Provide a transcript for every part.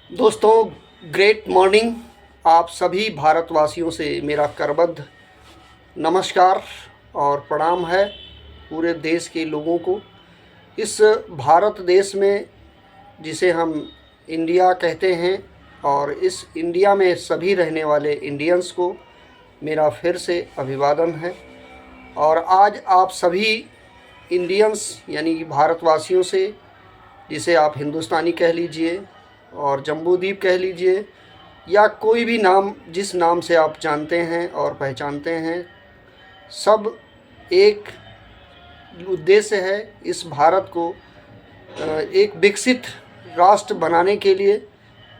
दोस्तों, great morning. आप सभी भारतवासियों से मेरा करबद्ध नमस्कार और प्रणाम है। पूरे देश के लोगों को इस भारत देश में, जिसे हम इंडिया कहते हैं, और इस इंडिया में सभी रहने वाले इंडियंस को मेरा फिर से अभिवादन है। और आज आप सभी इंडियंस यानी कि भारतवासियों से, जिसे आप हिंदुस्तानी कह लीजिए और जम्बूद्वीप कह लीजिए, या कोई भी नाम जिस नाम से आप जानते हैं और पहचानते हैं, सब एक उद्देश्य है इस भारत को एक विकसित राष्ट्र बनाने के लिए,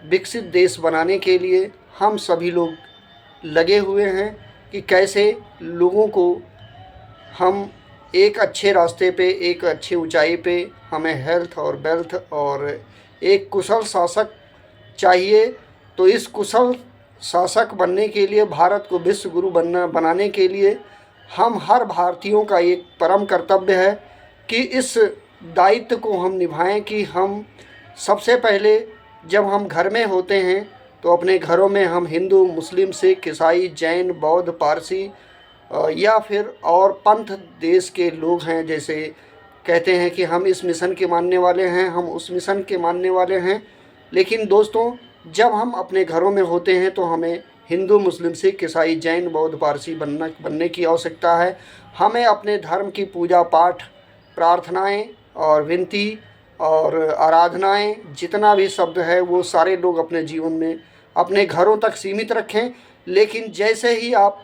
विकसित देश बनाने के लिए हम सभी लोग लगे हुए हैं कि कैसे लोगों को हम एक अच्छे रास्ते पे, एक अच्छी ऊंचाई पे, हमें हेल्थ और वेल्थ और एक कुशल शासक चाहिए। तो इस कुशल शासक बनने के लिए, भारत को विश्व गुरु बनाने के लिए हम हर भारतीयों का एक परम कर्तव्य है कि इस दायित्व को हम निभाएं कि हम सबसे पहले जब हम घर में होते हैं तो अपने घरों में हम हिंदू, मुस्लिम, सिख, ईसाई, जैन, बौद्ध, पारसी या फिर और पंथ देश के लोग हैं, जैसे कहते हैं कि हम इस मिशन के मानने वाले हैं, हम उस मिशन के मानने वाले हैं। लेकिन दोस्तों, जब हम अपने घरों में होते हैं तो हमें हिंदू, मुस्लिम, सिख, ईसाई, जैन, बौद्ध, पारसी बनने की आवश्यकता है। हमें अपने धर्म की पूजा पाठ, प्रार्थनाएं और विनती और आराधनाएं, जितना भी शब्द है वो सारे लोग अपने जीवन में अपने घरों तक सीमित रखें। लेकिन जैसे ही आप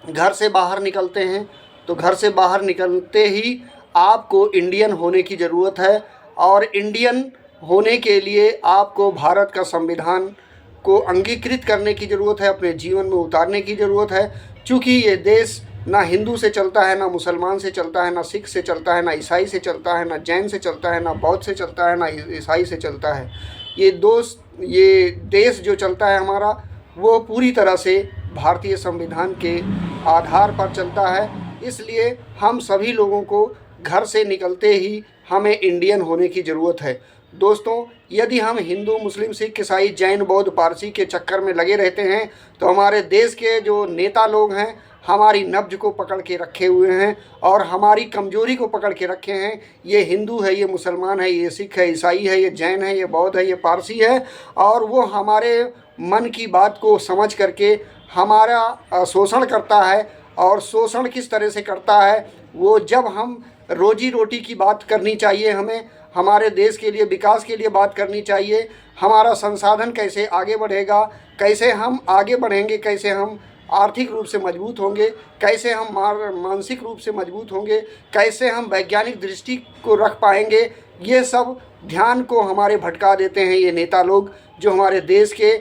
घर से बाहर निकलते हैं तो घर से बाहर निकलते ही आपको इंडियन होने की ज़रूरत है। और इंडियन होने के लिए आपको भारत का संविधान को अंगीकृत करने की ज़रूरत है, अपने जीवन में उतारने की ज़रूरत है। क्योंकि ये देश ना हिंदू से चलता है, ना मुसलमान से चलता है, ना सिख से चलता है, ना ईसाई से चलता है, ना जैन से चलता है, ना बौद्ध से चलता है, ना ईसाई से चलता है। ये देश जो चलता है हमारा, वो पूरी तरह से भारतीय संविधान के आधार पर चलता है। इसलिए हम सभी लोगों को घर से निकलते ही हमें इंडियन होने की ज़रूरत है। दोस्तों, यदि हम हिंदू, मुस्लिम, सिख, ईसाई, जैन, बौद्ध, पारसी के चक्कर में लगे रहते हैं तो हमारे देश के जो नेता लोग हैं हमारी नब्ज को पकड़ के रखे हुए हैं और हमारी कमज़ोरी को पकड़ के रखे हैं। ये हिंदू है, ये मुसलमान है, ये सिख है, ईसाई है, ये जैन है, ये बौद्ध है, ये पारसी है, और वो हमारे मन की बात को समझ करके हमारा शोषण करता है। और शोषण किस तरह से करता है, वो जब हम रोजी रोटी की बात करनी चाहिए, हमें हमारे देश के लिए, विकास के लिए बात करनी चाहिए, हमारा संसाधन कैसे आगे बढ़ेगा, कैसे हम आगे बढ़ेंगे, कैसे हम आर्थिक रूप से मजबूत होंगे, कैसे हम मानसिक रूप से मजबूत होंगे, कैसे हम वैज्ञानिक दृष्टि को रख पाएंगे, ये सब ध्यान को हमारे भटका देते हैं ये नेता लोग। जो हमारे देश के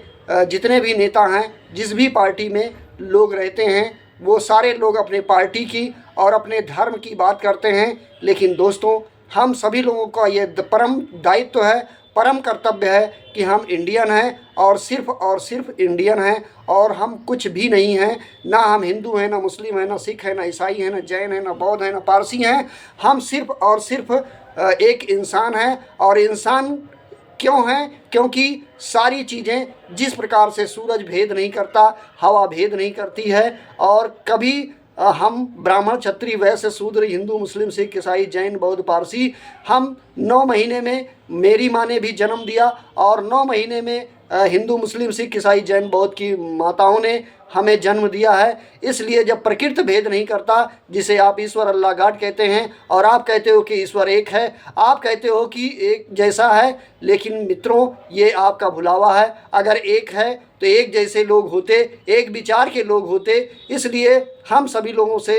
जितने भी नेता हैं, जिस भी पार्टी में लोग रहते हैं, वो सारे लोग अपने पार्टी की और अपने धर्म की बात करते हैं। लेकिन दोस्तों, हम सभी लोगों का ये परम दायित्व है, परम कर्तव्य है कि हम इंडियन हैं और सिर्फ इंडियन हैं, और हम कुछ भी नहीं हैं। ना हम हिंदू हैं, ना मुस्लिम हैं, ना सिख हैं, ना ईसाई हैं, ना जैन हैं, ना बौद्ध हैं, ना पारसी हैं। हम सिर्फ और सिर्फ एक इंसान हैं। और इंसान क्यों हैं? क्योंकि सारी चीज़ें, जिस प्रकार से सूरज भेद नहीं करता, हवा भेद नहीं करती है, और कभी हम ब्राह्मण, क्षत्रिय, वैश्य, शूद्र, हिंदू, मुस्लिम, सिख, ईसाई, जैन, बौद्ध, पारसी, हम 9 महीने में, मेरी माँ ने भी जन्म दिया और 9 महीने में हिंदू, मुस्लिम, सिख, ईसाई, जैन, बौद्ध की माताओं ने हमें जन्म दिया है। इसलिए जब प्रकृति भेद नहीं करता, जिसे आप ईश्वर, अल्लाह, गॉड कहते हैं, और आप कहते हो कि ईश्वर एक है, आप कहते हो कि एक जैसा है, लेकिन मित्रों, ये आपका भुलावा है। अगर एक है तो एक जैसे लोग होते, एक विचार के लोग होते। इसलिए हम सभी लोगों से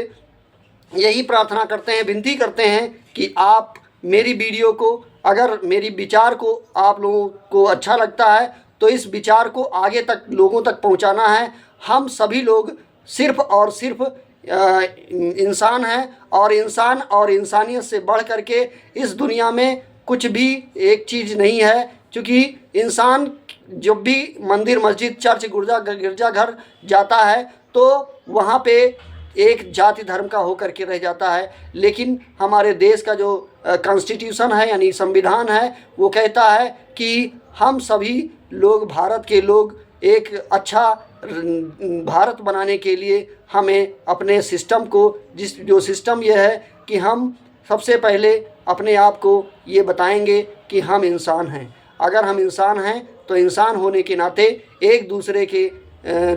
यही प्रार्थना करते हैं, विनती करते हैं कि आप मेरी वीडियो को, अगर मेरी विचार को आप लोगों को अच्छा लगता है तो इस विचार को आगे तक लोगों तक पहुंचाना है। हम सभी लोग सिर्फ और सिर्फ इंसान हैं, और इंसान और इंसानियत से बढ़ करके इस दुनिया में कुछ भी एक चीज़ नहीं है। क्योंकि इंसान जब भी मंदिर, मस्जिद, चर्च, गिरजाघर जाता है तो वहाँ पे एक जाति धर्म का होकर के रह जाता है। लेकिन हमारे देश का जो कॉन्स्टिट्यूशन है यानी संविधान है वो कहता है कि हम सभी लोग, भारत के लोग, एक अच्छा भारत बनाने के लिए हमें अपने सिस्टम को, जो सिस्टम ये है कि हम सबसे पहले अपने आप को ये बताएंगे कि हम इंसान हैं। अगर हम इंसान हैं तो इंसान होने के नाते एक दूसरे के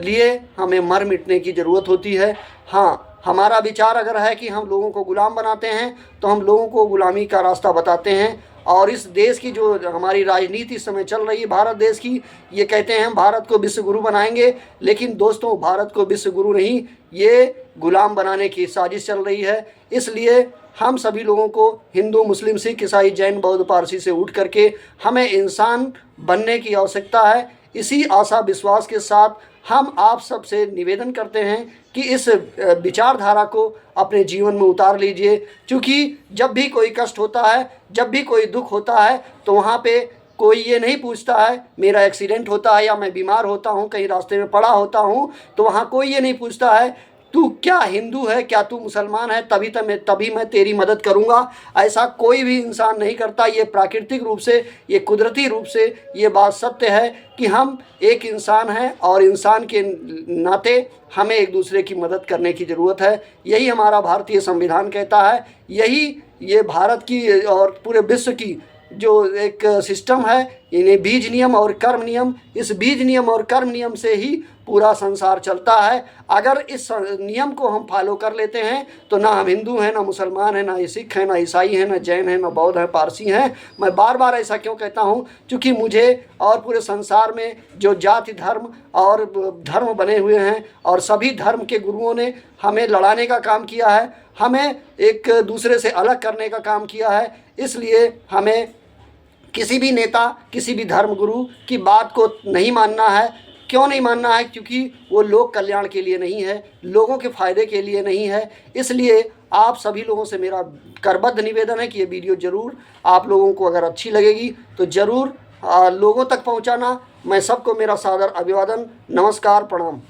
लिए हमें मर मिटने की ज़रूरत होती है। हाँ, हमारा विचार अगर है कि हम लोगों को गुलाम बनाते हैं तो हम लोगों को गुलामी का रास्ता बताते हैं। और इस देश की जो हमारी राजनीति इस समय चल रही है भारत देश की, ये कहते हैं हम भारत को विश्व गुरु बनाएंगे, लेकिन दोस्तों भारत को विश्व गुरु नहीं, ये गुलाम बनाने की साजिश चल रही है। इसलिए हम सभी लोगों को, हिंदू, मुस्लिम, सिख, ईसाई, जैन, बौद्ध, पारसी से उठ करके हमें इंसान बनने की आवश्यकता है। इसी आशा विश्वास के साथ हम आप सब से निवेदन करते हैं कि इस विचारधारा को अपने जीवन में उतार लीजिए, क्योंकि जब भी कोई कष्ट होता है, जब भी कोई दुख होता है, तो वहाँ पे कोई ये नहीं पूछता है मेरा एक्सीडेंट होता है या मैं बीमार होता हूँ, कहीं रास्ते में पड़ा होता हूँ, तो वहाँ कोई ये नहीं पूछता है तू क्या हिंदू है, क्या तू मुसलमान है, तभी मैं तेरी मदद करूँगा। ऐसा कोई भी इंसान नहीं करता। ये प्राकृतिक रूप से, ये कुदरती रूप से ये बात सत्य है कि हम एक इंसान हैं और इंसान के नाते हमें एक दूसरे की मदद करने की ज़रूरत है। यही हमारा भारतीय संविधान कहता है, यही ये भारत की और पूरे विश्व की जो एक सिस्टम है, इन्हें बीज नियम और कर्म नियम, इस बीज नियम और कर्म नियम से ही पूरा संसार चलता है। अगर इस नियम को हम फॉलो कर लेते हैं तो ना हम हिंदू हैं, ना मुसलमान हैं, ना सिख हैं, ना ईसाई हैं, ना जैन हैं, ना बौद्ध हैं, पारसी हैं। मैं बार बार ऐसा क्यों कहता हूँ? क्योंकि मुझे और पूरे संसार में जो जाति धर्म और धर्म बने हुए हैं और सभी धर्म के गुरुओं ने हमें लड़ाने का काम किया है, हमें एक दूसरे से अलग करने का काम किया है। इसलिए हमें किसी भी नेता, किसी भी धर्म गुरु की बात को नहीं मानना है। क्यों नहीं मानना है? क्योंकि वो लोक कल्याण के लिए नहीं है, लोगों के फ़ायदे के लिए नहीं है। इसलिए आप सभी लोगों से मेरा करबद्ध निवेदन है कि ये वीडियो ज़रूर आप लोगों को अगर अच्छी लगेगी तो ज़रूर लोगों तक पहुंचाना। मैं सबको मेरा सादर अभिवादन, नमस्कार, प्रणाम।